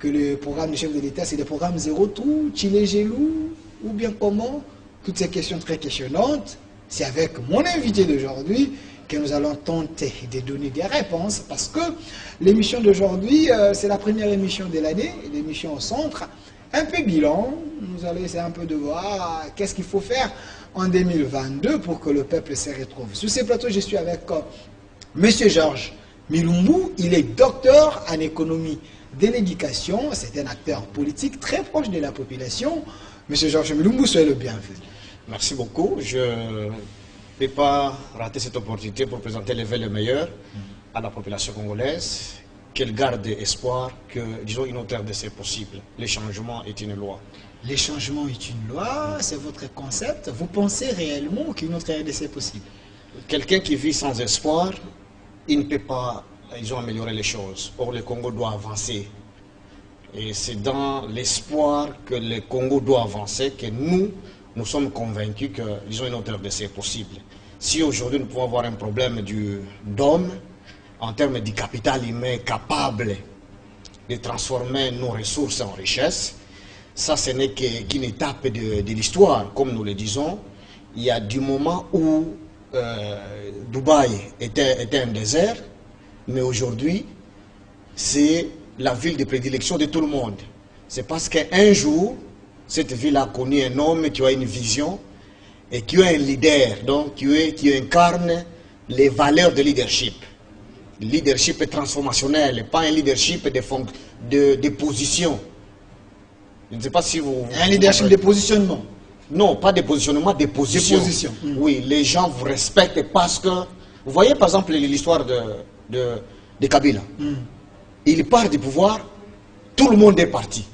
que le programme du chef de l'État, c'est le programme zéro tout, Chile Gelou, ou bien comment? Toutes ces questions très questionnantes, c'est avec mon invité d'aujourd'hui que nous allons tenter de donner des réponses, parce que l'émission d'aujourd'hui, c'est la première émission de l'année, l'émission au centre, un peu bilan, nous allons essayer un peu de voir qu'est-ce qu'il faut faire en 2022 pour que le peuple se retrouve. Sur ces plateaux, je suis avec M. Georges Milumbu, il est docteur en économie de l'éducation, c'est un acteur politique très proche de la population. M. Georges Milumbu, soyez le bienvenu. Merci beaucoup. Je ne peux pas rater cette opportunité pour présenter les vœux les meilleurs à la population congolaise, qu'elle garde espoir que, disons, une autre RDC est possible. Le changement est une loi. Le changement est une loi, c'est votre concept. Vous pensez réellement qu'une autre RDC est possible? Quelqu'un qui vit sans espoir, il ne peut pas, ils ont amélioré les choses. Or, le Congo doit avancer. Et c'est dans l'espoir que le Congo doit avancer que nous sommes convaincus que, disons, une autre RDC est possible. Si aujourd'hui nous pouvons avoir un problème d'homme, en termes du capital humain capable de transformer nos ressources en richesses, ça ce n'est qu'une étape de l'histoire. Comme nous le disons, il y a du moment où Dubaï était un désert, mais aujourd'hui c'est la ville de prédilection de tout le monde. C'est parce qu'un jour, cette ville a connu un homme qui a une vision et qui est un leader, donc qui incarne les valeurs de leadership. Le leadership transformationnel, pas un leadership de position. Je ne sais pas si vous... Un leadership de positionnement. Non, pas de positionnement, de position. Oui, les gens vous respectent parce que... Vous voyez par exemple l'histoire de Kabila. Il part du pouvoir, tout le monde est parti.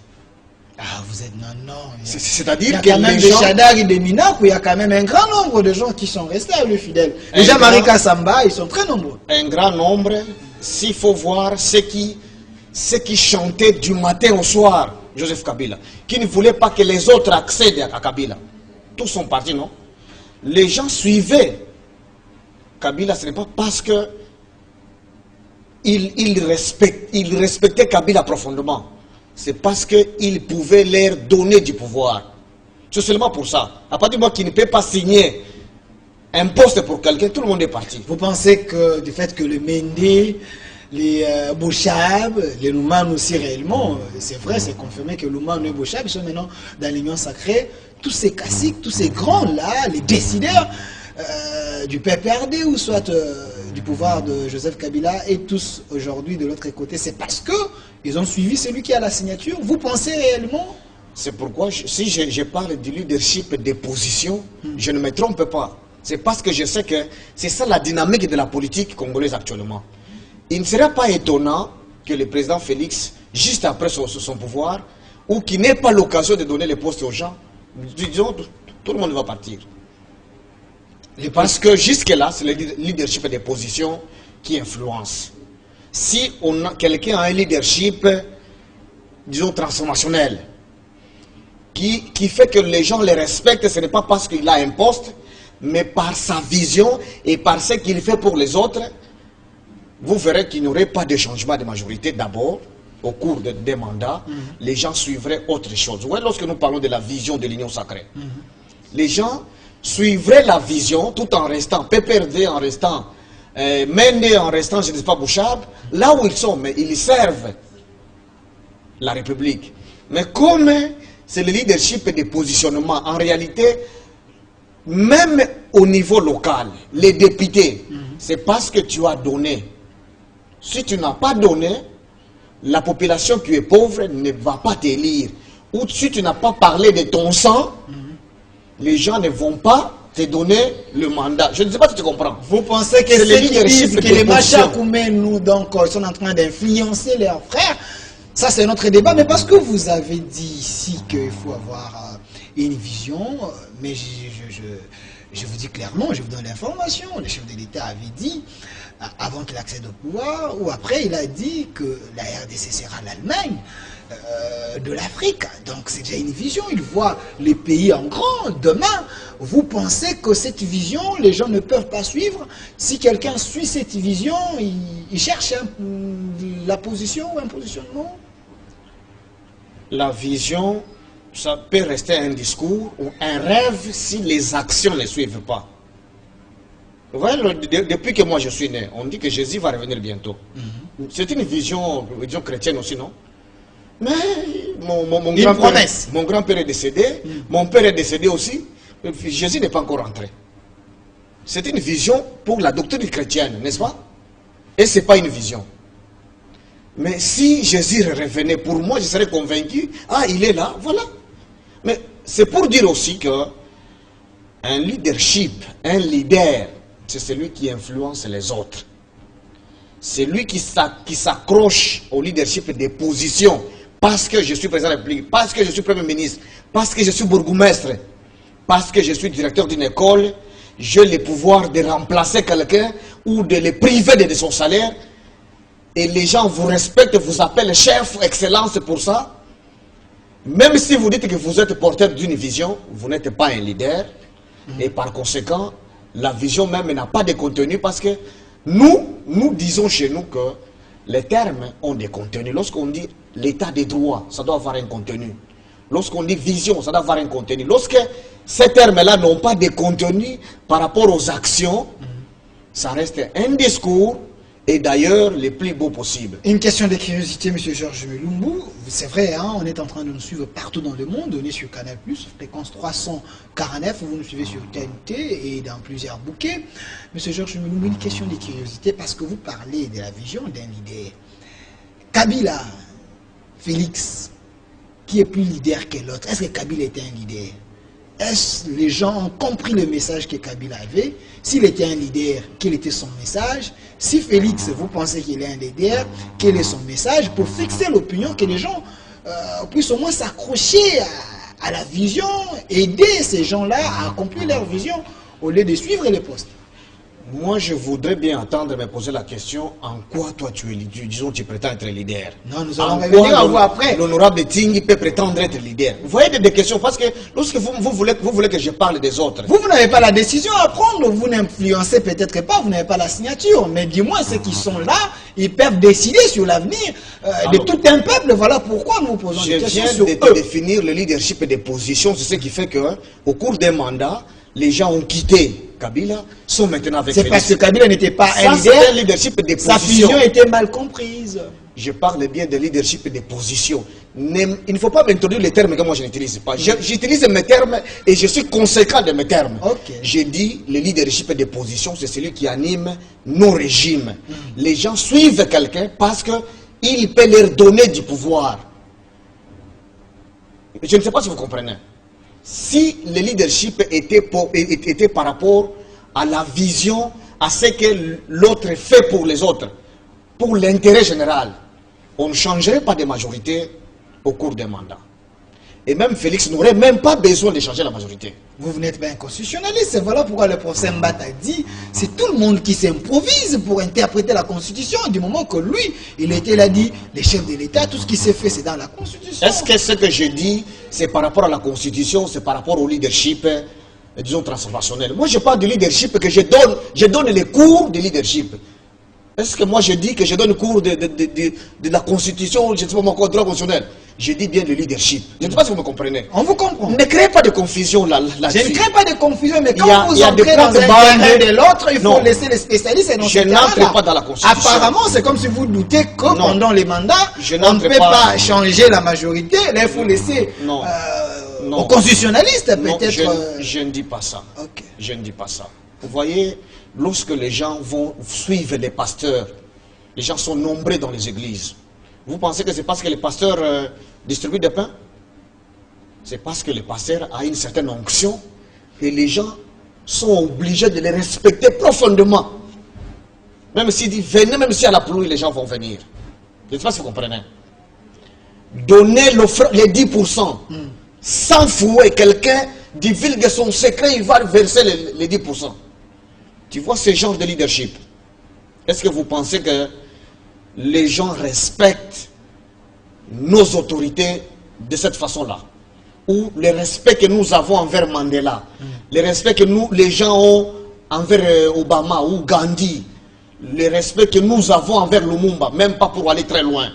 Ah, vous êtes... Non. C'est-à-dire que quand même des Chadar et des Minak, il y a quand même un grand nombre de gens qui sont restés à lui fidèles. Les gens Marika Samba, ils sont très nombreux. Un grand nombre, s'il faut voir ceux qui chantaient du matin au soir, Joseph Kabila, qui ne voulait pas que les autres accèdent à Kabila. Tous sont partis, non? Les gens suivaient Kabila, ce n'est pas parce que ils respectaient Kabila profondément. C'est parce qu'il pouvait leur donner du pouvoir. C'est seulement pour ça. À partir du moment qu'il ne peut pas signer un poste pour quelqu'un, tout le monde est parti. Vous pensez que du fait que le Mende, les Bouchab, les Louman aussi réellement, c'est vrai, c'est confirmé que Louman et Bouchab sont maintenant dans l'union sacrée, tous ces caciques, tous ces grands-là, les décideurs du PPRD ou soit du pouvoir de Joseph Kabila et tous aujourd'hui de l'autre côté, c'est parce que ils ont suivi celui qui a la signature. Vous pensez réellement? C'est pourquoi, si je parle du leadership des positions, je ne me trompe pas. C'est parce que je sais que c'est ça la dynamique de la politique congolaise actuellement. Il ne serait pas étonnant que le président Félix, juste après son pouvoir, ou qu'il n'ait pas l'occasion de donner les postes aux gens, disons, tout le monde va partir. Parce que jusque-là, c'est le leadership des positions qui influence. Si quelqu'un a un leadership, disons, transformationnel, qui fait que les gens le respectent, ce n'est pas parce qu'il a un poste, mais par sa vision et par ce qu'il fait pour les autres, vous verrez qu'il n'y aurait pas de changement de majorité d'abord, au cours des mandats, les gens suivraient autre chose. Ouais, lorsque nous parlons de la vision de l'union sacrée, les gens suivraient la vision tout en restant PPRD, en restant Mende, en restant, je ne sais pas, Bouchab, là où ils sont, mais ils servent la République. Mais comme c'est le leadership des positionnements, en réalité, même au niveau local, les députés, c'est parce que tu as donné. Si tu n'as pas donné, la population qui est pauvre ne va pas t'élire. Ou si tu n'as pas parlé de ton sang, les gens ne vont pas te donner le mandat. Je ne sais pas si tu comprends. Vous pensez que c'est que les Machakoumé nous donc sont en train d'influencer leurs frères? Ça c'est notre débat, mais parce que vous avez dit ici qu'il faut avoir une vision, mais je vous dis clairement, je vous donne l'information, le chef de l'État avait dit, avant qu'il accède au pouvoir, ou après il a dit que la RDC sera l'Allemagne de l'Afrique. Donc c'est déjà une vision, il voit les pays en grand. Demain, vous pensez que cette vision, les gens ne peuvent pas suivre? Si quelqu'un suit cette vision, il cherche la position ou un positionnement? la vision, ça peut rester un discours ou un rêve si les actions ne suivent pas. Vous voyez, depuis que moi je suis né, on dit que Jésus va revenir bientôt. C'est une vision chrétienne aussi, non? Mais mon grand-père est décédé, mon père est décédé aussi, Jésus n'est pas encore rentré. C'est une vision pour la doctrine chrétienne, n'est-ce pas? Et ce n'est pas une vision. Mais si Jésus revenait, pour moi, je serais convaincu, ah, il est là, voilà. Mais c'est pour dire aussi que un leadership, un leader, c'est celui qui influence les autres. C'est lui qui s'accroche au leadership des positions. Parce que je suis président de la République, parce que je suis premier ministre, parce que je suis bourgmestre, parce que je suis directeur d'une école, j'ai le pouvoir de remplacer quelqu'un ou de le priver de son salaire. Et les gens vous respectent, vous appellent chef, excellence pour ça. Même si vous dites que vous êtes porteur d'une vision, vous n'êtes pas un leader. Et par conséquent, la vision même n'a pas de contenu parce que nous disons chez nous que les termes ont des contenus. Lorsqu'on dit l'état des droits, ça doit avoir un contenu. Lorsqu'on dit vision, ça doit avoir un contenu. Lorsque ces termes-là n'ont pas de contenu par rapport aux actions, ça reste un discours et d'ailleurs les plus beaux possibles. Une question de curiosité, M. Georges Mulumbu. C'est vrai, hein, on est en train de nous suivre partout dans le monde. On est sur Canal+, fréquence 349, vous nous suivez sur TNT et dans plusieurs bouquets. M. Georges Mulumbu, une question de curiosité parce que vous parlez de la vision d'un leader. Kabila, Félix, qui est plus leader que l'autre? Est-ce que Kabila était un leader? Est-ce que les gens ont compris le message que Kabila avait? S'il était un leader, quel était son message? Si Félix, vous pensez qu'il est un leader, quel est son message? Pour fixer l'opinion, que les gens puissent au moins s'accrocher à la vision, aider ces gens-là à accomplir leur vision au lieu de suivre les postes. Moi, je voudrais bien entendre me poser la question, en quoi toi tu es leader? Disons, tu prétends être leader. Non, nous allons revenir à vous après. L'honorable Tingui peut prétendre être leader. Vous voyez des questions, parce que lorsque vous voulez que je parle des autres. Vous n'avez pas la décision à prendre, vous n'influencez peut-être pas, vous n'avez pas la signature. Mais dis-moi, ceux qui sont là, ils peuvent décider sur l'avenir de tout un peuple. Voilà pourquoi nous posons des questions sur eux. Je viens de définir le leadership des positions. C'est ce qui fait qu'au cours d'un mandat, les gens ont quitté Kabila, sont maintenant avec Félix. C'est parce que Kabila n'était pas un leader. C'est un leadership des positions. Sa fusion était mal comprise. Je parle bien de leadership des positions. Il ne faut pas m'introduire les termes que moi je n'utilise pas. J'utilise mes termes et je suis conséquent de mes termes. Okay. J'ai dit le leadership des positions, c'est celui qui anime nos régimes. Les gens suivent quelqu'un parce qu'il peut leur donner du pouvoir. Je ne sais pas si vous comprenez. Si le leadership était par rapport à la vision, à ce que l'autre fait pour les autres, pour l'intérêt général, on ne changerait pas de majorité au cours d'un mandat. Et même Félix n'aurait même pas besoin de changer la majorité. Vous n'êtes pas un constitutionnaliste, voilà pourquoi le professeur Mbata a dit c'est tout le monde qui s'improvise pour interpréter la Constitution, du moment que lui, il a dit, les chefs de l'État, tout ce qui s'est fait, c'est dans la Constitution. Est-ce que ce que je dis, c'est par rapport à la Constitution, c'est par rapport au leadership, disons, transformationnel? Moi, je parle du leadership que je donne les cours de leadership. Est-ce que moi je dis que je donne cours de la Constitution, je ne sais pas mon droit constitutionnel? Je dis bien le leadership. Je ne sais pas si vous me comprenez. On vous comprend. Ne créez pas de confusion là-dessus. Je ne crée pas de confusion, mais quand vous entrez dans un terrain de l'autre, il faut laisser les spécialistes et non. Je n'entre pas dans la Constitution. Apparemment, c'est comme si vous doutez que pendant les mandats, on ne peut pas changer la majorité. Là, il faut laisser aux constitutionnalistes peut-être. Je ne dis pas ça. Okay. Je ne dis pas ça. Vous voyez, lorsque les gens vont suivre les pasteurs, les gens sont nombreux dans les églises. Vous pensez que c'est parce que les pasteurs distribuent des pains? C'est parce que le pasteur a une certaine onction et les gens sont obligés de les respecter profondément. Même s'il dit venez, même si à la pluie, les gens vont venir. Je ne sais pas si vous comprenez. Donner les 10%, sans fouet, quelqu'un divulgue son secret, il va verser les 10%. Tu vois ce genre de leadership. Est-ce que vous pensez que les gens respectent nos autorités de cette façon-là? Ou le respect que nous avons envers Mandela, le respect que les gens ont envers Obama ou Gandhi, le respect que nous avons envers Lumumba, même pas pour aller très loin,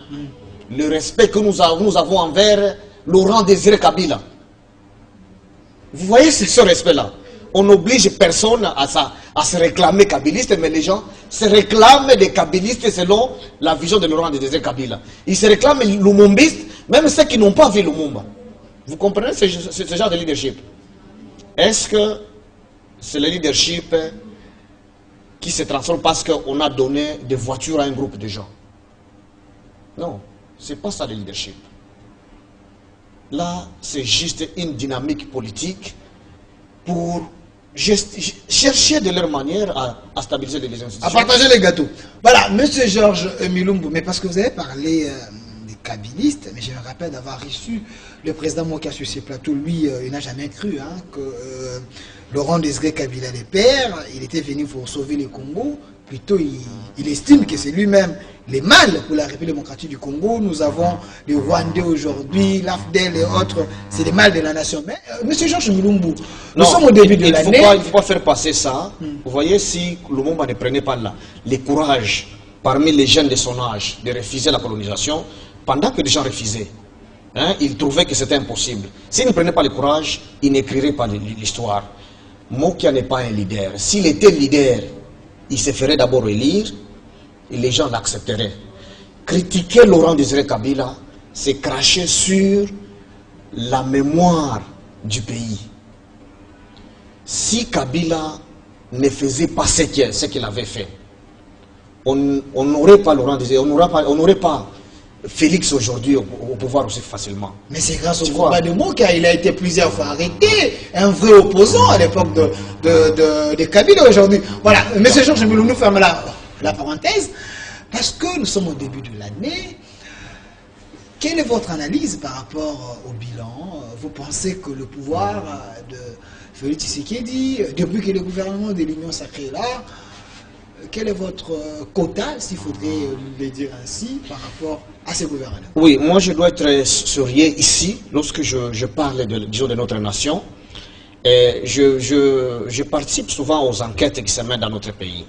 le respect que nous avons envers Laurent Désiré Kabila. Vous voyez ce respect-là. On n'oblige personne à se réclamer kabiliste, mais les gens se réclament des kabilistes selon la vision de Laurent Désiré Kabila. Ils se réclament lumumbistes, même ceux qui n'ont pas vu Lumumba. Vous comprenez ce genre de leadership? Est-ce que c'est le leadership qui se transforme parce qu'on a donné des voitures à un groupe de gens? Non, c'est pas ça le leadership. Là, c'est juste une dynamique politique pour chercher de leur manière à stabiliser les institutions. À partager les gâteaux. Voilà, monsieur Georges Milumbu, mais parce que vous avez parlé des kabilistes, mais je me rappelle d'avoir reçu le président Moka sur ces plateaux. Lui, il n'a jamais cru que Laurent Désiré Kabila les pères, il était venu pour sauver le Congo. Plutôt, il estime que c'est lui-même les mâles pour la République démocratique du Congo. Nous avons les Rwandais aujourd'hui, l'AFDEL et autres, c'est les mâles de la nation. Mais, monsieur Georges Milumbu, nous sommes au début de l'année. Il ne faut pas faire passer ça. Vous voyez, si Lumumba ne prenait pas le courage parmi les jeunes de son âge de refuser la colonisation, pendant que les gens refusaient, il trouvait que c'était impossible. S'il ne prenait pas le courage, il n'écrirait pas l'histoire. Mokia n'est pas un leader. S'il était leader, il se ferait d'abord élire et les gens l'accepteraient. Critiquer Laurent Désiré Kabila, c'est cracher sur la mémoire du pays. Si Kabila ne faisait pas ce qu'il avait fait, on n'aurait pas Laurent Désiré, on n'aurait pas Félix aujourd'hui au pouvoir aussi facilement. Mais c'est grâce au combat de Moka, il a été plusieurs fois arrêté, un vrai opposant à l'époque de Kabila aujourd'hui. Voilà, monsieur Georges Milumbu, nous ferme la parenthèse, parce que nous sommes au début de l'année. Quelle est votre analyse par rapport au bilan? Vous pensez que le pouvoir de Félix Tshisekedi, depuis que le gouvernement de l'Union sacrée est là, quel est votre quota, s'il faudrait le dire ainsi, par rapport à ce gouvernement? Oui, moi je dois être sérieux ici, lorsque je parle de notre nation. Et je participe souvent aux enquêtes qui se mènent dans notre pays.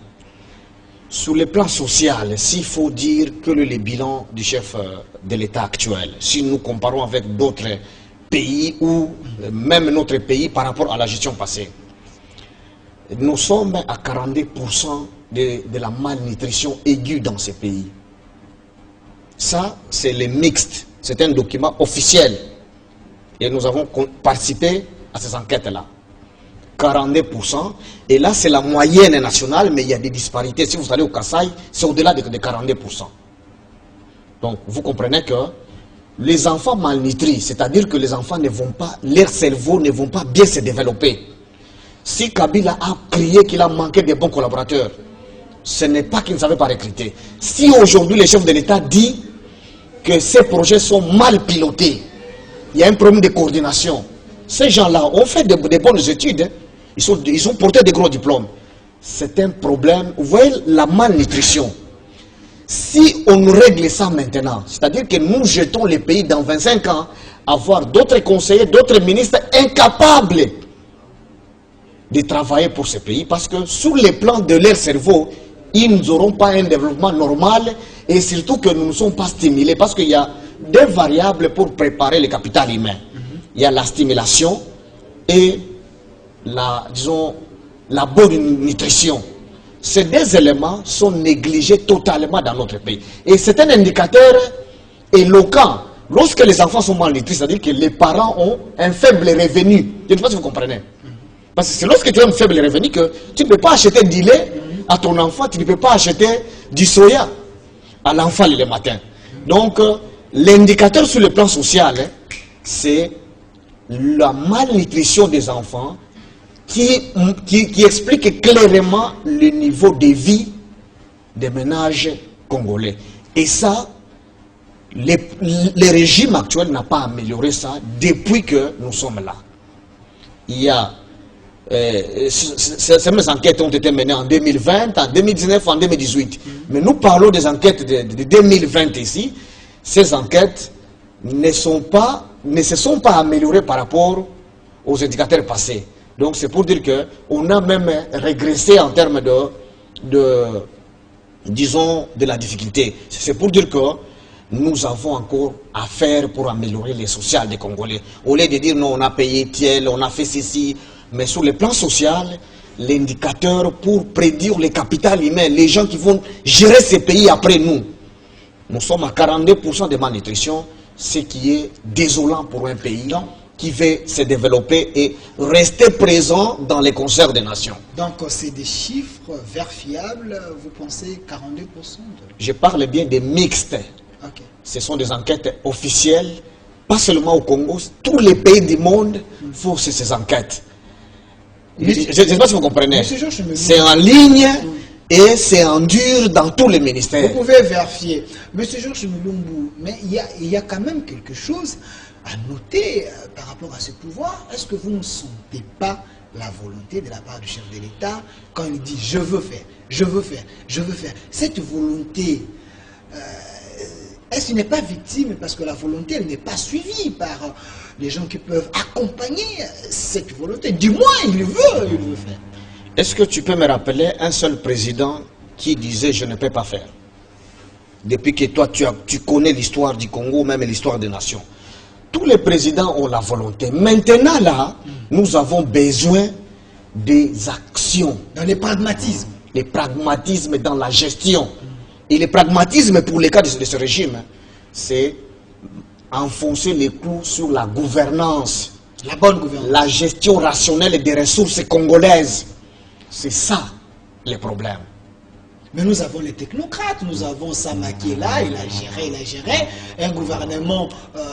Sur le plan social, s'il faut dire que le bilan du chef de l'État actuel, si nous comparons avec d'autres pays ou même notre pays par rapport à la gestion passée, nous sommes à 42% de la malnutrition aiguë dans ces pays. Ça, c'est le mixte. C'est un document officiel. Et nous avons participé à ces enquêtes-là. 42%. Et là, c'est la moyenne nationale, mais il y a des disparités. Si vous allez au Kasaï, c'est au-delà de 42%. Donc, vous comprenez que les enfants malnutris, c'est-à-dire que les enfants ne vont pas, leur cerveau ne vont pas bien se développer. Si Kabila a crié qu'il a manqué de bons collaborateurs, ce n'est pas qu'il ne savait pas recruter. Si aujourd'hui le chef de l'État dit que ces projets sont mal pilotés, il y a un problème de coordination. Ces gens-là ont fait de bonnes études, ils ont porté de gros diplômes. C'est un problème. Vous voyez la malnutrition. Si on règle ça maintenant, c'est-à-dire que nous jetons les pays dans 25 ans à voir d'autres conseillers, d'autres ministres incapables de travailler pour ce pays, parce que sur le plan de leur cerveau, ils n'auront pas un développement normal et surtout que nous ne sommes pas stimulés, parce qu'il y a deux variables pour préparer le capital humain. Il y a la stimulation et la bonne nutrition. Ces deux éléments sont négligés totalement dans notre pays. Et c'est un indicateur éloquent. Lorsque les enfants sont malnutris, c'est-à-dire que les parents ont un faible revenu. Je ne sais pas si vous comprenez. Parce que c'est lorsque tu as un faible revenu que tu ne peux pas acheter du lait à ton enfant, tu ne peux pas acheter du soya à l'enfant le matin. Donc, l'indicateur sur le plan social, c'est la malnutrition des enfants qui explique clairement le niveau de vie des ménages congolais. Et ça, le régime actuel n'a pas amélioré ça depuis que nous sommes là. Il y a ces enquêtes ont été menées en 2020, en 2019, en 2018. Mais nous parlons des enquêtes de 2020 ici. Ces enquêtes ne se sont pas améliorées par rapport aux indicateurs passés. Donc c'est pour dire qu'on a même régressé en termes disons, de la difficulté. C'est pour dire que nous avons encore à faire pour améliorer les sociales des Congolais. Au lieu de dire non, on a payé tel, on a fait ceci, mais sur le plan social, l'indicateur pour prédire le capital humain, les gens qui vont gérer ces pays après nous. Nous sommes à 42% de malnutrition, ce qui est désolant pour un pays qui veut se développer et rester présent dans les concerts des nations. Donc c'est des chiffres vérifiables, vous pensez 42% Je parle bien des mixtes. Okay. Ce sont des enquêtes officielles, pas seulement au Congo, tous les pays du monde font ces enquêtes. Je ne sais pas si vous comprenez. C'est en ligne et c'est en dur dans tous les ministères. Vous pouvez vérifier. Monsieur Georges Mulumbu, mais il y a quand même quelque chose à noter par rapport à ce pouvoir. Est-ce que vous ne sentez pas la volonté de la part du chef de l'État quand il dit je veux faire, je veux faire, je veux faire. Cette volonté, est-ce qu'il n'est pas victime parce que la volonté elle n'est pas suivie par les gens qui peuvent accompagner cette volonté. Du moins il veut faire. Est-ce que tu peux me rappeler un seul président qui disait je ne peux pas faire? Depuis que toi tu connais l'histoire du Congo, même l'histoire des nations. Tous les présidents ont la volonté. Maintenant là, nous avons besoin des actions. Dans les pragmatismes. Les pragmatismes dans la gestion. Et le pragmatisme pour les cas de ce régime, c'est enfoncer les clous sur la gouvernance. La bonne gouvernance. La gestion rationnelle des ressources congolaises. C'est ça le problème. Mais nous avons les technocrates, nous avons Sama qui est là, il a géré, un gouvernement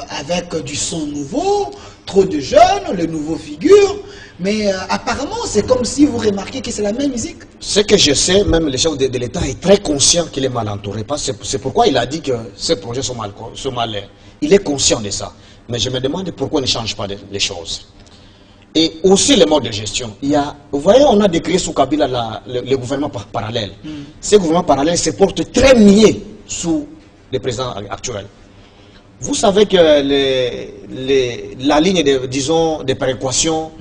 avec du sang nouveau, trop de jeunes, les nouveaux figures, mais apparemment c'est comme si vous remarquez que c'est la même musique. Ce que je sais, même le chef de l'État est très conscient qu'il est mal entouré, c'est pourquoi il a dit que ces projets sont mal. Il est conscient de ça, mais je me demande pourquoi il ne change pas les choses. Et aussi le mode de gestion. Vous voyez, on a décrit sous Kabila le gouvernement parallèle. Ce gouvernement parallèle se porte très mieux sous le président actuel. Vous savez que la ligne de péréquation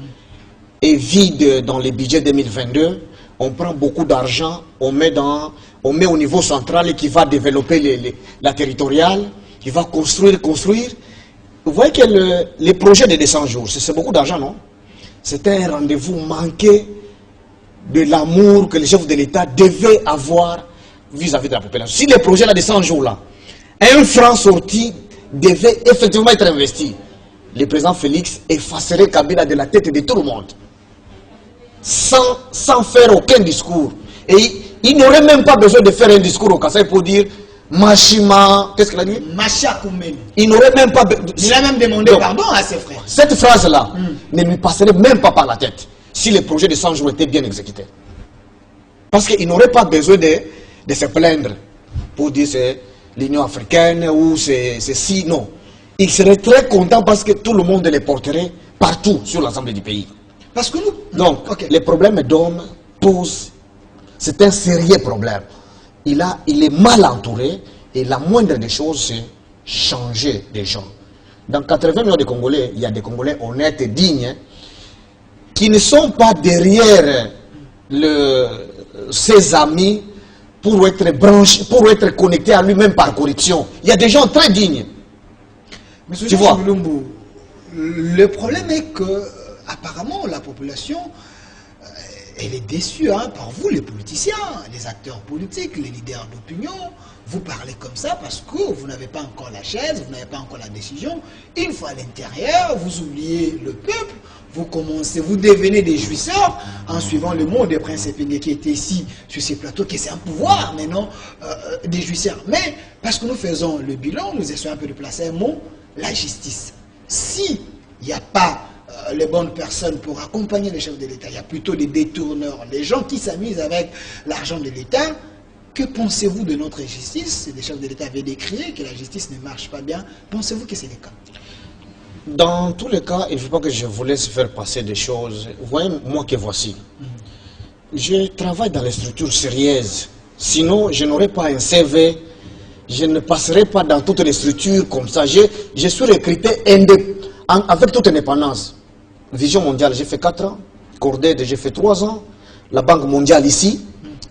est vide dans le budget 2022. On prend beaucoup d'argent, on met au niveau central qui va développer la territoriale, qui va construire. Vous voyez que les projets de 200 jours, c'est beaucoup d'argent, non? C'était un rendez-vous manqué de l'amour que le chef de l'État devait avoir vis-à-vis de la population. Si les projets là de 100 jours là, un franc sorti devait effectivement être investi, le président Félix effacerait Kabila de la tête de tout le monde. Sans faire aucun discours. Et il n'aurait même pas besoin de faire un discours au Kassai pour dire Machima, qu'est-ce qu'il a dit? Machakoumeni. Il n'aurait même pas... Il a même demandé pardon à ses frères. Cette phrase-là ne lui passerait même pas par la tête si le projet de 100 jours était bien exécuté. Parce qu'il n'aurait pas besoin de se plaindre pour dire c'est l'Union africaine ou c'est si, non. Il serait très content parce que tout le monde les porterait partout sur l'ensemble du pays. Parce que nous... Donc, les problèmes d'hommes posent... C'est un sérieux problème. Il est mal entouré et la moindre des choses, c'est changer des gens. Dans 80 millions de Congolais, il y a des Congolais honnêtes et dignes qui ne sont pas derrière ses amis pour être branchés, pour être connectés à lui-même par corruption. Il y a des gens très dignes. Monsieur tu vois, Mulumbu, le problème est que apparemment la population elle est déçue par vous, les politiciens, les acteurs politiques, les leaders d'opinion. Vous parlez comme ça parce que vous n'avez pas encore la chaise, vous n'avez pas encore la décision. Une fois à l'intérieur, vous oubliez le peuple, vous devenez des jouisseurs en suivant le mot des princes Epingue qui était ici sur ces plateaux, que c'est un pouvoir maintenant des jouisseurs. Mais parce que nous faisons le bilan, nous essayons un peu de placer un mot, la justice. Si il n'y a pas les bonnes personnes pour accompagner les chefs de l'État, il y a plutôt des détourneurs, les gens qui s'amusent avec l'argent de l'État. Que pensez-vous de notre justice? Les chefs de l'État avaient décrié que la justice ne marche pas bien. Pensez-vous que c'est le cas? Dans tous les cas, il ne faut pas que je vous laisse faire passer des choses. Vous voyez, moi que voici. Je travaille dans les structures sérieuses. Sinon, je n'aurais pas un CV. Je ne passerai pas dans toutes les structures comme ça. Je suis recruté avec toute indépendance. Vision mondiale, j'ai fait 4 ans. Corded, j'ai fait 3 ans. La Banque mondiale ici.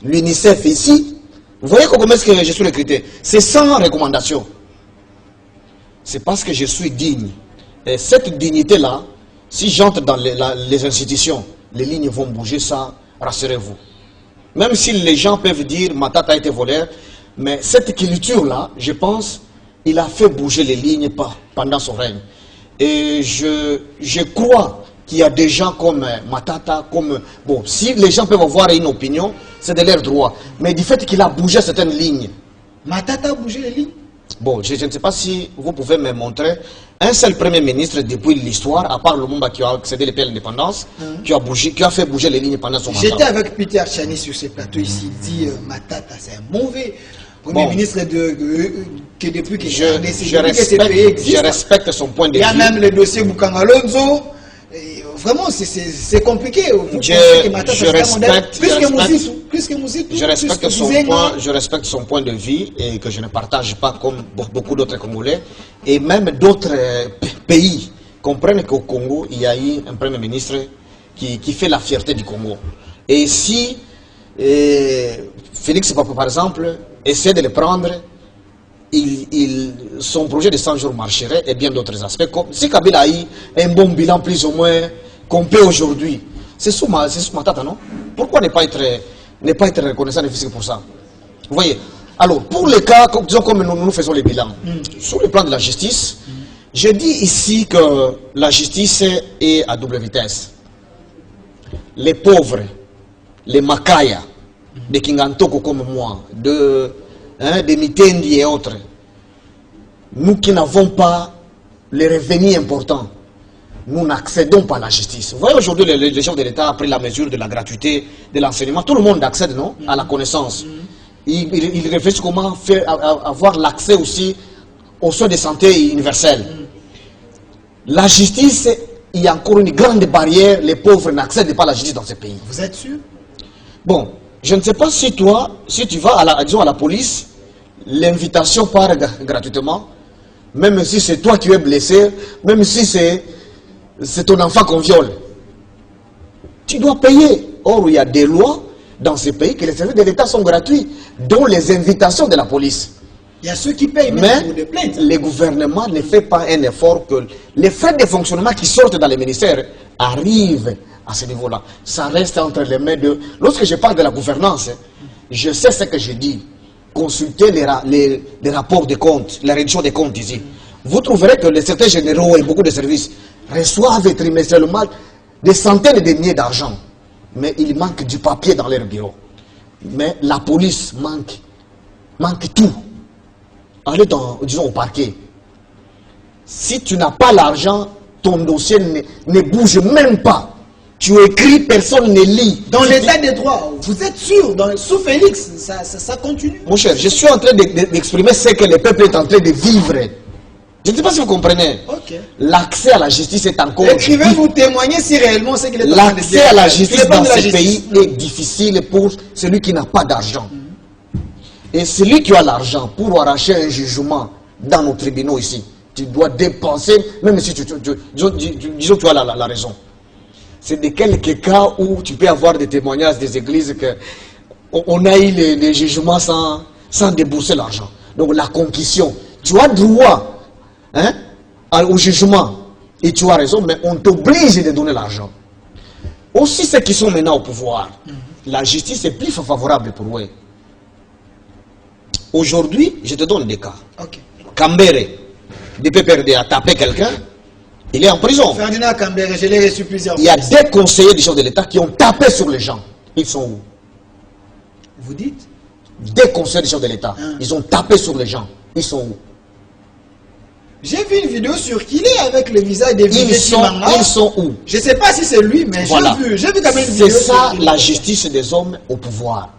L'UNICEF ici. Vous voyez comment est-ce que je suis recruté? C'est sans recommandation. c'est parce que je suis digne. Et cette dignité-là, si j'entre dans les institutions, les lignes vont bouger, ça, rassurez-vous. Même si les gens peuvent dire Matata a été voleur, mais cette culture-là, je pense, il a fait bouger les lignes pendant son règne. Et je crois qu'il y a des gens comme Matata, comme... Bon, si les gens peuvent avoir une opinion, c'est de leur droit. Mais du fait qu'il a bougé certaines lignes... Matata a bougé les lignes? Bon, je ne sais pas si vous pouvez me montrer un seul premier ministre depuis l'histoire, à part Lumumba qui a accédé les pays à l'indépendance, qui a fait bouger les lignes pendant son mandat. J'étais avec Peter Chani sur ce plateau ici, il dit Matata c'est un mauvais premier ministre que depuis que je respecte son point de vue. Il y a même le dossier Bukang Alonso. Vraiment, c'est compliqué. Je respecte son point de vue et que je ne partage pas comme beaucoup d'autres Congolais. Et même d'autres pays comprennent qu'au Congo, il y a eu un premier ministre qui fait la fierté du Congo. Et si Félix Papa, par exemple, essaie de le prendre, son projet de 100 jours marcherait et bien d'autres aspects. Comme, si Kabila a eu un bon bilan plus ou moins complet aujourd'hui, c'est sous Matata, non? Pourquoi ne pas être reconnaissant et pour ça? Vous voyez? Alors, pour les cas, disons comme nous faisons les bilans, sur le plan de la justice, je dis ici que la justice est à double vitesse. Les pauvres, les Makaya, des Kingantoko comme moi, des Mitendi et autres, nous qui n'avons pas les revenus importants, nous n'accédons pas à la justice. Vous voyez, aujourd'hui, les chefs de l'État ont pris la mesure de la gratuité de l'enseignement. Tout le monde accède, non, à la connaissance. Ils réfléchissent comment faire, avoir l'accès aussi aux soins de santé universels. La justice, il y a encore une grande barrière. Les pauvres n'accèdent pas à la justice dans ces pays. Vous êtes sûr? Bon, je ne sais pas si toi, si tu vas disons à la police, l'invitation part gratuitement, même si c'est toi qui es blessé, même si c'est ton enfant qu'on viole. Tu dois payer. Or, il y a des lois dans ces pays que les services de l'État sont gratuits, dont les invitations de la police. Il y a ceux qui payent même pour des plaintes. Le gouvernement ne fait pas un effort que les frais de fonctionnement qui sortent dans les ministères arrivent à ce niveau-là. Ça reste entre les mains de... Lorsque je parle de la gouvernance, je sais ce que je dis. Consultez les rapports de comptes, la réduction des comptes ici. Vous trouverez que les secrétaires généraux et beaucoup de services reçoivent trimestriellement des centaines de milliers d'argent. Mais il manque du papier dans leur bureau. Mais la police manque tout. Allez disons au parquet. Si tu n'as pas l'argent, ton dossier ne bouge même pas. Tu écris, personne ne lit. Dans l'état des droits, vous êtes sûr, sous Félix, ça continue? Mon cher, je suis en train d'exprimer ce que le peuple est en train de vivre. Je ne sais pas si vous comprenez. Okay. L'accès à la justice est encore... Écrivez-vous témoigner si réellement c'est qu'il est en train de dire. L'accès à la justice dans ce pays est difficile pour celui qui n'a pas d'argent. Et celui qui a l'argent pour arracher un jugement dans nos tribunaux ici, tu dois dépenser, même si disons tu as la raison. C'est de quelques cas où tu peux avoir des témoignages des églises qu'on a eu les jugements sans débourser l'argent. Donc la concussion, tu as droit au jugement et tu as raison, mais on t'oblige de donner l'argent. Aussi ceux qui sont maintenant au pouvoir, la justice est plus favorable pour eux. Aujourd'hui, je te donne des cas. Okay. Kambere, du PPRD, a tapé quelqu'un, il est en prison. Ferdinand Kambere, je l'ai reçu plusieurs fois. Il y a des conseillers du chef de l'État qui ont tapé sur les gens. Ils sont où? Vous dites? Des conseillers du chef de l'État, ils ont tapé sur les gens. Ils sont où? J'ai vu une vidéo sur qu'il est avec le visage des Ils sont où? Je ne sais pas si c'est lui, mais voilà. j'ai vu quand même une vidéo. C'est ça la justice des hommes au pouvoir.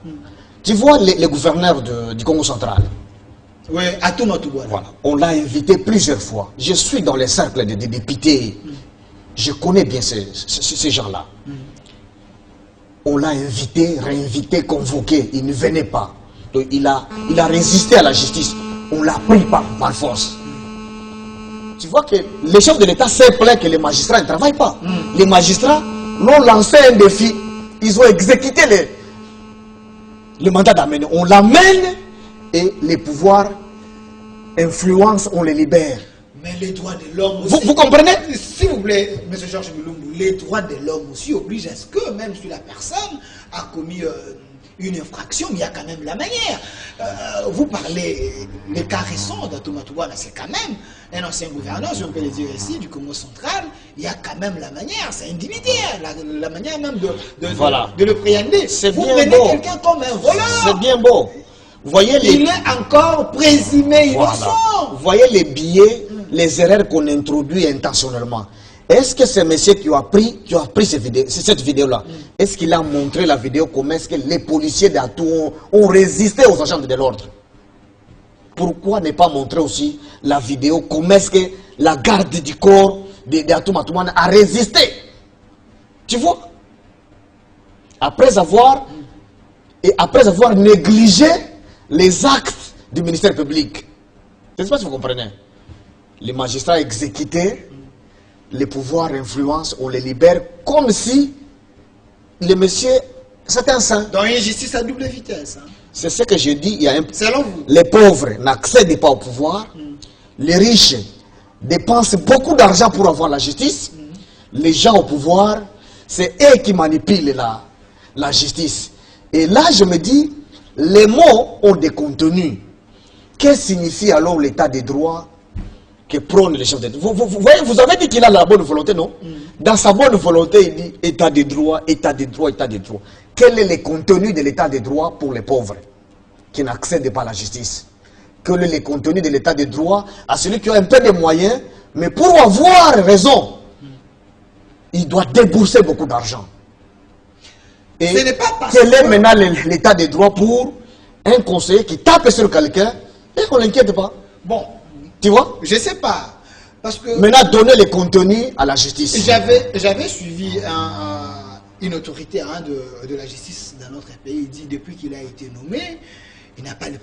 Tu vois les gouverneurs du Congo central. Oui, à tout voilà. On l'a invité plusieurs fois. Je suis dans les cercles des députés. Je connais bien ces gens-là. On l'a invité, réinvité, convoqué. Il ne venait pas. Donc, il a résisté à la justice. On l'a pris par force. Tu vois que les chefs de l'État s'est plaint que les magistrats ne travaillent pas. Les magistrats l'ont lancé un défi. Ils ont exécuté le mandat d'amener. On l'amène et les pouvoirs influencent, on les libère. Mais les droits de l'homme Vous, aussi. vous comprenez? S'il vous plaît, M. Georges Mulumbu, les droits de l'homme aussi obligent à ce que, même si la personne a commis une infraction, mais il y a quand même la manière. Vous parlez des cas récents d'Atoumatoubouana, c'est quand même un ancien gouverneur, si on peut le dire ici, du Congo central. Il y a quand même la manière, c'est individuel, la manière même de le préhender. Vous prenez quelqu'un comme un voleur. C'est bien beau. Vous voyez il est encore présumé innocent. Vous voyez les billets, les erreurs qu'on introduit intentionnellement. Est-ce que ce monsieur qui a pris cette vidéo-là, est-ce qu'il a montré la vidéo comment est-ce que les policiers d'Atou ont résisté aux agents de l'ordre? Pourquoi ne pas montrer aussi la vidéo comment est-ce que la garde du corps d'Atou Matoumane a résisté? Tu vois? Après avoir négligé les actes du ministère public. Je ne sais pas si vous comprenez. Les magistrats exécutés, les pouvoirs influence, on les libère comme si le monsieur, c'était un saint. Dans une justice à double vitesse. Hein. C'est ce que je dis. Selon vous. Les pauvres n'accèdent pas au pouvoir. Les riches dépensent beaucoup d'argent pour avoir la justice. Les gens au pouvoir, c'est eux qui manipulent la justice. Et là, je me dis, les mots ont des contenus. Que signifie alors l'état des droits que prône les chefs d'État? Vous avez dit qu'il a la bonne volonté, non? Dans sa bonne volonté, il dit état des droits, état des droits, état des droits. Quel est le contenu de l'état des droits pour les pauvres qui n'accèdent pas à la justice? Quel est le contenu de l'état des droits à celui qui a un peu de moyens, mais pour avoir raison, il doit débourser beaucoup d'argent. Et ce n'est pas parce quel est maintenant l'état des droits pour un conseiller qui tape sur quelqu'un et qu'on ne l'inquiète pas? Bon, tu vois? Je ne sais pas. Parce que maintenant, donner les contenus à la justice. J'avais suivi une autorité de la justice dans notre pays. Il dit depuis qu'il a été nommé, il n'a pas le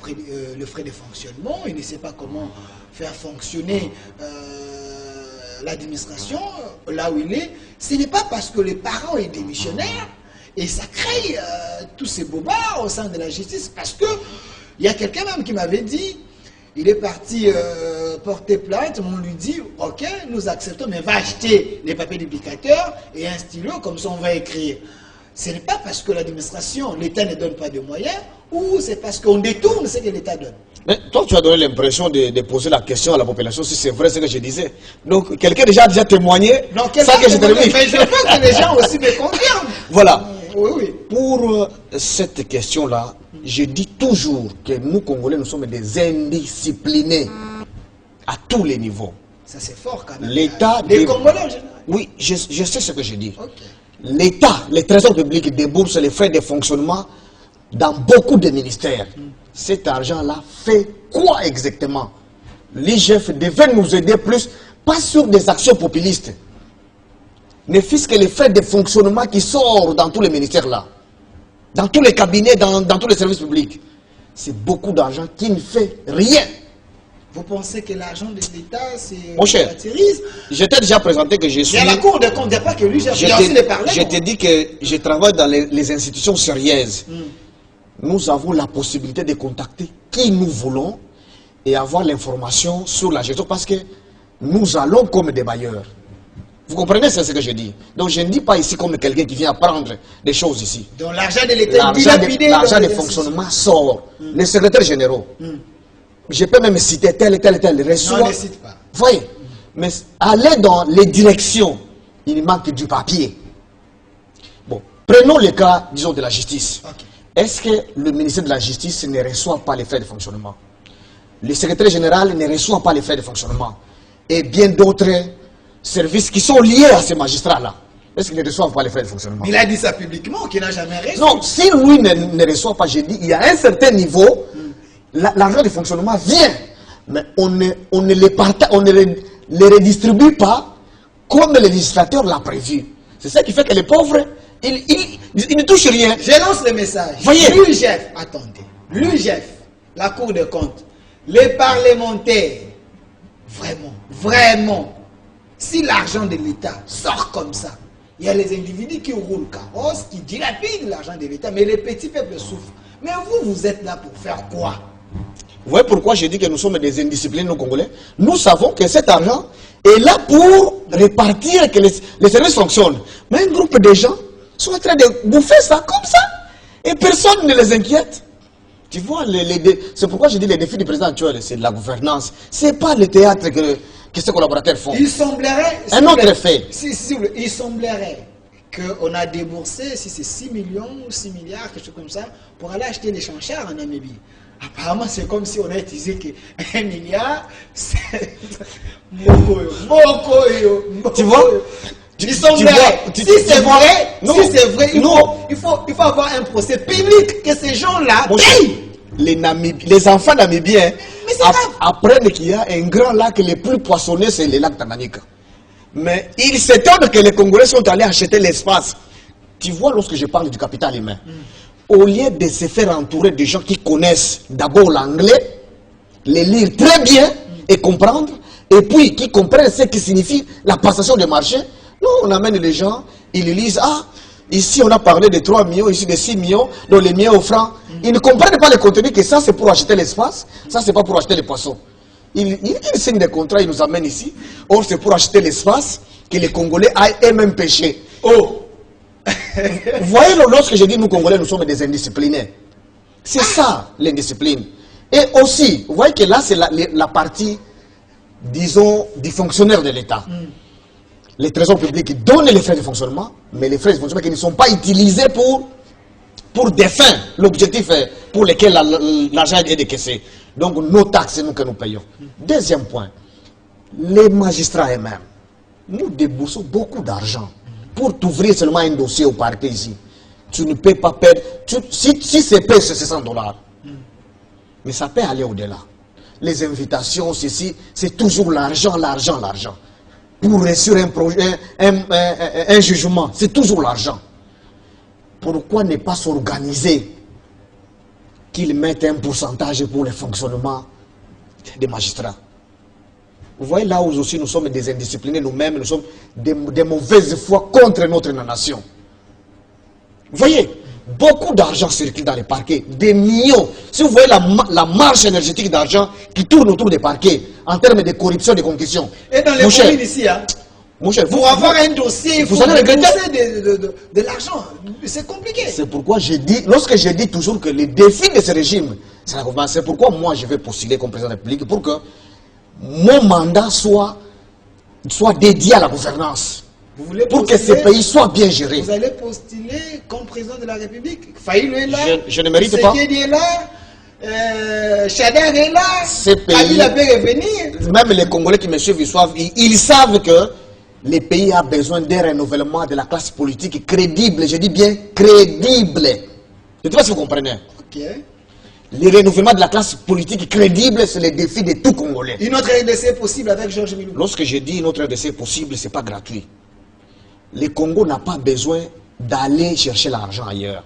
frais de fonctionnement, il ne sait pas comment faire fonctionner l'administration là où il est. Ce n'est pas parce que les parents sont démissionnaires et ça crée tous ces bobards au sein de la justice. Parce que il y a quelqu'un même qui m'avait dit, il est parti porter plainte, on lui dit, ok, nous acceptons, mais va acheter les papiers d'indicateurs et un stylo, comme ça on va écrire. Ce n'est pas parce que l'administration, l'État ne donne pas de moyens, ou c'est parce qu'on détourne ce que l'État donne. Mais toi, tu as donné l'impression de poser la question à la population si c'est vrai ce que je disais. Donc, quelqu'un déjà a déjà témoigné. Non, ça que je termine. Mais je veux que les gens aussi me confirment. Voilà. Oui, oui. Pour cette question-là, je dis toujours que nous, Congolais, nous sommes des indisciplinés à tous les niveaux. Ça, c'est fort quand même. L'État... Les Congolais en général. Oui, je sais ce que je dis. Okay. L'État, les trésors publics déboursent les frais de fonctionnement dans beaucoup de ministères. Cet argent-là fait quoi exactement? L'IGF devait nous aider plus, pas sur des actions populistes, mais fût-ce que les frais de fonctionnement qui sortent dans tous les ministères là, dans tous les cabinets, dans tous les services publics. C'est beaucoup d'argent qui ne fait rien. Vous pensez que l'argent de l'État, c'est... Mon cher, je t'ai déjà présenté que je suis... Il y a la Cour des comptes, il n'y a pas que lui, j'ai aussi les parler. Je t'ai dit que je travaille dans les institutions sérieuses. Nous avons la possibilité de contacter qui nous voulons et avoir l'information sur la gestion parce que nous allons comme des bailleurs. Vous comprenez ce que je dis? Donc je ne dis pas ici comme quelqu'un qui vient apprendre des choses ici. Donc l'argent de l'État est dilapidé. L'argent de fonctionnement sort. Les secrétaires généraux. Je peux même citer tel reçoit. Non, ne cite pas. Voyez. Mais aller dans les directions, il manque du papier. Bon, prenons le cas, disons, de la justice. Okay. Est-ce que le ministère de la Justice ne reçoit pas les frais de fonctionnement? Le secrétaire général ne reçoit pas les frais de fonctionnement. Et bien d'autres services qui sont liés à ces magistrats-là. Est-ce qu'ils ne reçoivent pas les frais de fonctionnement? Il a dit ça publiquement, qu'il n'a jamais reçu. Non, si lui ne reçoit pas, j'ai dit, il y a un certain niveau, l'argent de fonctionnement vient. Mais on ne les redistribue pas comme le législateur l'a prévu. C'est ça qui fait que les pauvres, ils ne touchent rien. Je lance le message. Voyez. L'UGF, attendez. L'UGF, la Cour des comptes, les parlementaires, vraiment, si l'argent de l'État sort comme ça, il y a les individus qui roulent carrosse, qui dilapident l'argent de l'État, mais les petits peuples souffrent. Mais vous êtes là pour faire quoi? Vous voyez pourquoi j'ai dit que nous sommes des indisciplinés, nos Congolais? Nous savons que cet argent est là pour répartir, que les services fonctionnent. Mais un groupe de gens sont en train de bouffer ça comme ça. Et personne ne les inquiète. Tu vois, c'est pourquoi je dis les défis du président actuel, c'est la gouvernance. Ce n'est pas le théâtre que ses collaborateurs font. Il semblerait... Un autre fait. Il semblerait qu'on a déboursé, si c'est 6 millions ou 6 milliards, quelque chose comme ça, pour aller acheter des chanchards en Namibie. Apparemment, c'est comme si on a utilisé que 1 milliard, c'est... Tu vois? Il semblerait, si c'est vrai, il faut avoir un procès public, que ces gens-là payent. Les enfants namibiens apprennent qu'il y a un grand lac, le plus poissonneux, c'est le lac Tanganyika. Mais ils s'étonnent que les Congolais sont allés acheter l'espace. Tu vois, lorsque je parle du capital humain, au lieu de se faire entourer de gens qui connaissent d'abord l'anglais, les lire très bien et comprendre, et puis qui comprennent ce qui signifie la passation des marchés, nous on amène les gens, ils lisent, ah, ici on a parlé de 3 millions, ici de 6 millions, donc les miens au franc. Ils ne comprennent pas le contenu, que ça c'est pour acheter l'espace, ça c'est pas pour acheter les poissons. Ils signent des contrats, ils nous amènent ici, or c'est pour acheter l'espace, que les Congolais aillent eux-mêmes pêcher. Oh! Vous voyez, lorsque je dis nous Congolais, nous sommes des indisciplinés. C'est ça, l'indiscipline. Et aussi, vous voyez que là, c'est la partie, disons, du fonctionnaire de l'État. Les trésors publics donnent les frais de fonctionnement, mais les frais de fonctionnement qui ne sont pas utilisés pour des fins. L'objectif est pour lesquels l'argent est décaissé. Donc, nos taxes, nous que nous payons. Deuxième point, les magistrats eux-mêmes. Nous déboursons beaucoup d'argent pour t'ouvrir seulement un dossier au parquet ici. Tu ne peux pas perdre. Si c'est payé, c'est 600 $. Mais ça peut aller au-delà. Les invitations, ceci, c'est toujours l'argent, l'argent, l'argent. Pour réussir un projet, un jugement, c'est toujours l'argent. Pourquoi ne pas s'organiser qu'ils mettent un pourcentage pour le fonctionnement des magistrats? Vous voyez là où aussi nous sommes des indisciplinés nous-mêmes, nous sommes des mauvaises foi contre notre nation. Vous voyez, beaucoup d'argent circule dans les parquets, des millions. Si vous voyez la marche énergétique d'argent qui tourne autour des parquets, en termes de corruption, de concussion. Et dans les communes ici, hein, pour avoir un dossier, il faut débourser de l'argent. C'est compliqué. C'est pourquoi je dis, lorsque je dis toujours que les défis de ce régime, c'est pourquoi moi je vais postuler comme président de la République pour que mon mandat soit dédié à la gouvernance. Pour que ce pays soit bien géré. Vous allez postuler comme président de la République. Faïl est là. Je ne mérite pas. Sekedi est là. Chader est là. Ce pays, Kabila peut revenir. même les Congolais qui me suivent, ils savent que le pays a besoin d'un renouvellement de la classe politique crédible. Je dis bien crédible. Je ne sais pas si vous comprenez. Ok. Le renouvellement de la classe politique crédible, c'est le défi de tout Congolais. Une autre RDC possible avec Georges Milou. Lorsque je dis une autre RDC possible, ce n'est pas gratuit. Le Congo n'a pas besoin d'aller chercher l'argent ailleurs.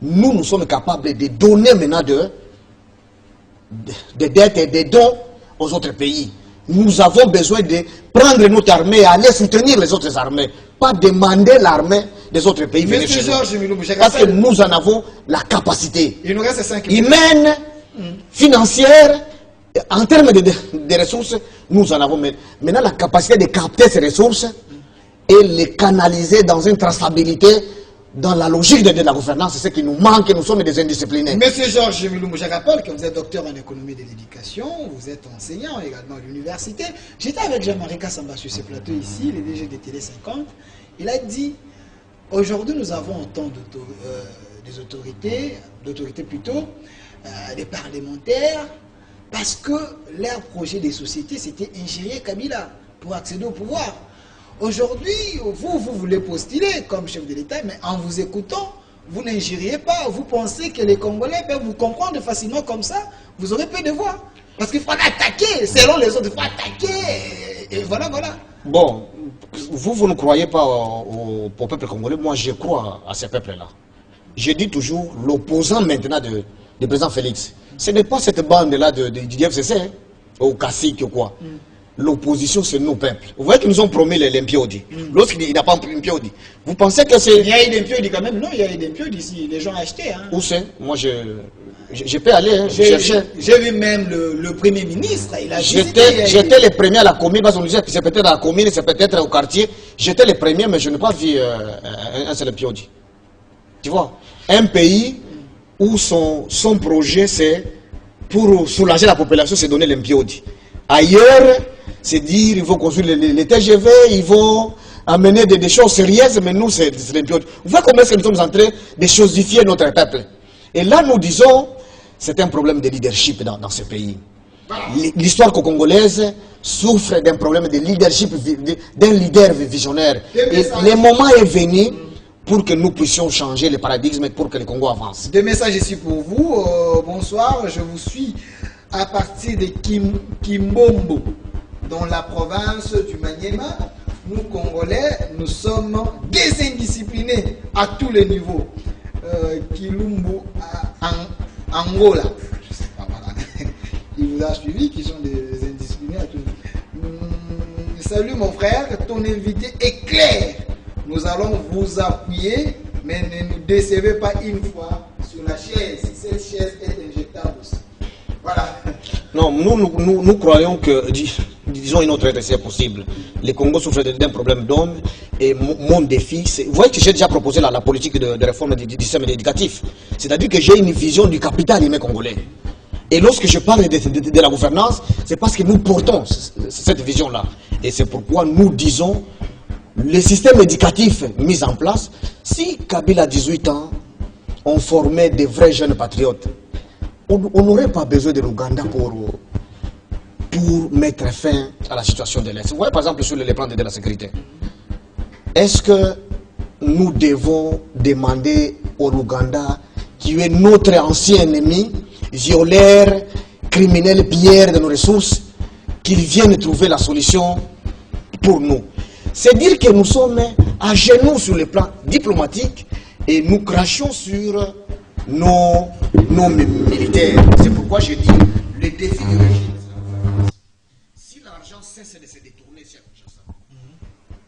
Nous sommes capables de donner maintenant des dettes et des dons aux autres pays. Nous avons besoin de prendre notre armée et aller soutenir les autres armées. Pas demander l'armée des autres pays. Monsieur Georges Milou, parce que nous en avons la capacité. Il nous reste 5 minutes. Humaine, financière, en termes de ressources, nous en avons maintenant la capacité de capter ces ressources et les canaliser dans une traçabilité, dans la logique de la gouvernance. C'est ce qui nous manque, nous sommes des indisciplinés. Monsieur Georges Milou, je rappelle que vous êtes docteur en économie de l'éducation, vous êtes enseignant également à l'université. J'étais avec Jean-Marie Kassamba sur ce plateau ici, le DG de Télé 50. Il a dit, aujourd'hui nous avons autant des autorités plutôt, des parlementaires, parce que leur projet de société c'était ingérer Kabila pour accéder au pouvoir. Aujourd'hui, vous voulez postuler comme chef de l'État, mais en vous écoutant, vous n'ingériez pas. Vous pensez que les Congolais peuvent vous comprendre facilement comme ça. Vous aurez peu de voix. Parce qu'il faut attaquer, selon les autres, il faut attaquer. Et voilà, voilà. Bon, vous ne croyez pas au peuple congolais. Moi, je crois à ce peuple-là. Je dis toujours, l'opposant maintenant du président Félix, ce n'est pas cette bande-là du FCC, hein, au cacique ou quoi. L'opposition, c'est nos peuples. Vous voyez qu'ils nous ont promis les limpiodi. Lorsqu'il n'a pas un limpiodi, vous pensez que c'est... Il y a eu des limpiodi quand même. Non, il y a eu des limpiodi ici. Les gens ont acheté. Hein. Où c'est? Moi, je Je peux aller, hein, chercher. J'ai vu même le Premier ministre, il a J'étais le premier à la commune, parce qu'on disait que c'est peut-être à la commune, c'est peut-être au quartier. J'étais le premier, mais je n'ai pas vu un seul Piodi. Tu vois, un pays où son projet, c'est pour soulager la population, c'est donner l'impiodi. Ailleurs, c'est dire, il faut construire les TGV, ils vont amener des choses sérieuses, mais nous, c'est l'impiodi. Vous voyez comment est-ce que nous sommes en train de chosifier notre peuple. Et là, nous disons, c'est un problème de leadership dans ce pays. L'histoire congolaise souffre d'un problème de leadership, d'un leader visionnaire. Et le moment est venu pour que nous puissions changer le paradigme, pour que le Congo avance. Deux messages ici pour vous. Bonsoir, je vous suis à partir de Kimbombo, dans la province du Maniema. Nous, Congolais, nous sommes désindisciplinés à tous les niveaux. Kilumbu, Angola. Je sais pas, voilà. Il vous a suivi, qui sont des indisciplinés à tous les niveaux. Salut mon frère, ton invité est clair. Nous allons vous appuyer, mais ne nous décevez pas une fois sur la chaise. Cette chaise est injectable aussi. Voilà. Non, nous croyons que, disons une autre c'est possible. Le Congo souffre d'un problème d'hommes et mon défi, c'est... Vous voyez que j'ai déjà proposé la politique de réforme du système éducatif. C'est-à-dire que j'ai une vision du capital humain congolais. Et lorsque je parle de la gouvernance, c'est parce que nous portons cette vision-là. Et c'est pourquoi nous disons... Le système éducatif mis en place, si Kabila a 18 ans, on formait des vrais jeunes patriotes, on n'aurait pas besoin de l'Ouganda pour mettre fin à la situation de l'Est. Vous voyez par exemple sur le plan de la sécurité. Est-ce que nous devons demander au Ouganda, qui est notre ancien ennemi, violeur, criminel, pilleur de nos ressources, qu'il vienne trouver la solution pour nous? C'est dire que nous sommes à genoux sur le plan diplomatique et nous crachons sur nos militaires. C'est pourquoi je dis le défi du régime. Si l'argent cesse de se détourner, c'est ça.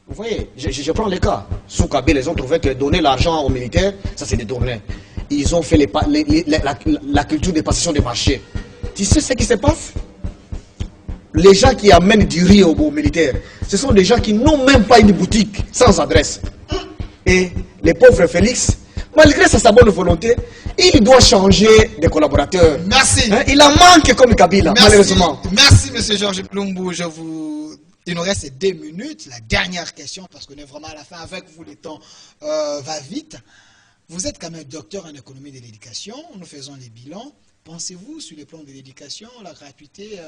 Vous voyez, je prends le cas. Sous Kabila, ils ont trouvé que donner l'argent aux militaires, ça s'est détourné. Ils ont fait la culture des possessions des marchés. Tu sais ce qui se passe? Les gens qui amènent du riz aux militaires, ce sont des gens qui n'ont même pas une boutique sans adresse. Et le pauvre Félix, malgré sa bonne volonté, il doit changer de collaborateur. Merci. Hein? Il en manque comme Kabila, malheureusement. Merci, M. Georges Plumbu. Il nous reste 2 minutes. La dernière question, parce qu'on est vraiment à la fin. Avec vous, le temps va vite. Vous êtes quand même docteur en économie de l'éducation. Nous faisons les bilans. Pensez-vous, sur le plan de l'éducation, la gratuité...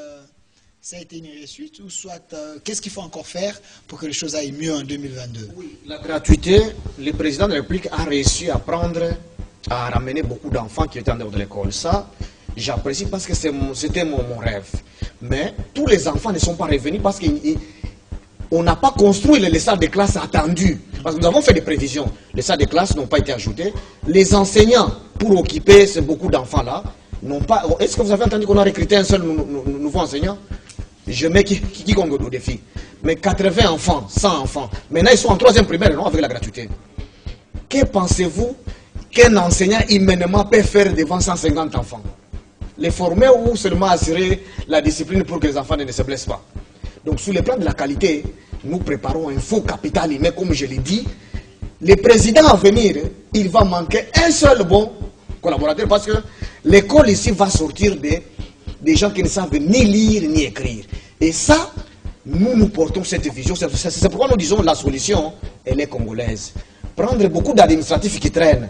ça a été une réussite ou soit qu'est-ce qu'il faut encore faire pour que les choses aillent mieux en 2022? Oui, la gratuité, le président de la République a réussi à ramener beaucoup d'enfants qui étaient en dehors de l'école. Ça, j'apprécie parce que c'était mon rêve. Mais tous les enfants ne sont pas revenus parce qu'on n'a pas construit les salles de classe attendues. Parce que nous avons fait des prévisions. Les salles de classe n'ont pas été ajoutées. Les enseignants, pour occuper ces beaucoup d'enfants-là, n'ont pas... Est-ce que vous avez entendu qu'on a recruté un seul nouveau enseignant? Je mets quiconque au défi. Mais 80 enfants, 100 enfants. Maintenant, ils sont en 3e primaire, non, avec la gratuité. Que pensez-vous qu'un enseignant humainement peut faire devant 150 enfants? Les former ou seulement assurer la discipline pour que les enfants ne se blessent pas? Donc, sur le plan de la qualité, nous préparons un faux capital humain, comme je l'ai dit. Le président à venir, il va manquer un seul bon collaborateur parce que l'école ici va sortir des gens qui ne savent ni lire ni écrire. Et ça, nous portons cette vision. C'est pourquoi nous disons la solution, elle est congolaise. Prendre beaucoup d'administratifs qui traînent,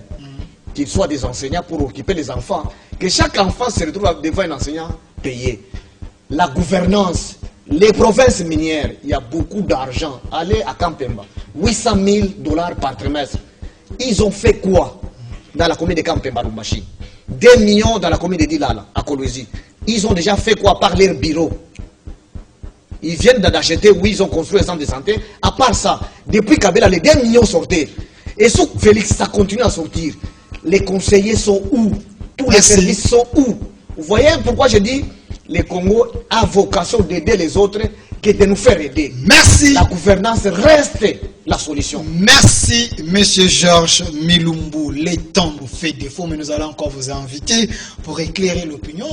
qu'ils soient des enseignants pour occuper les enfants, que chaque enfant se retrouve devant un enseignant payé. La gouvernance, les provinces minières, il y a beaucoup d'argent. Allez à Kampemba, 800 000 $ par trimestre. Ils ont fait quoi dans la commune de Kampemba, Lumbashi? 2 millions dans la commune de Dilala, à Kolwezi. Ils ont déjà fait quoi par leur bureau? Ils viennent d'acheter, oui, ils ont construit un centre de santé. À part ça, depuis Kabila, les 2 millions sortaient. Et sous Félix, ça continue à sortir. Les conseillers sont où? Tous les services sont où? Vous voyez pourquoi je dis le Congo a vocation d'aider les autres que de nous faire aider. Merci. La gouvernance reste la solution. Merci, Monsieur Georges Milumbu. Les temps nous fait défaut, mais nous allons encore vous inviter pour éclairer l'opinion.